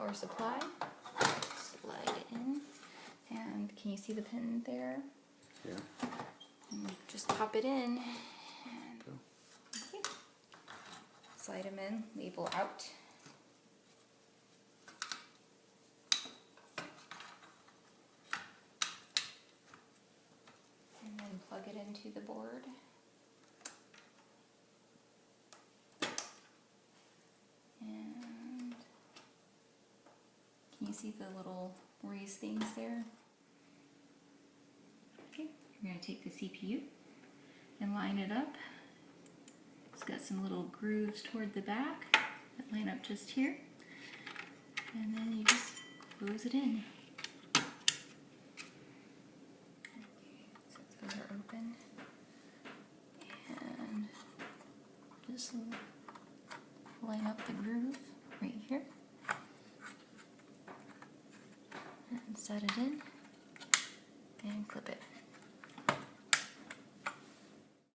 power supply. Slide it in. And can you see the pin there? Yeah. And just pop it in. And okay. Slide them in, label out. And then plug it into the board. And can you see the little raised things there? Okay, you're going to take the CPU and line it up. It's got some little grooves toward the back that line up just here. And then you just close it in. So those are open. And just line up the groove right here. And set it in and clip it.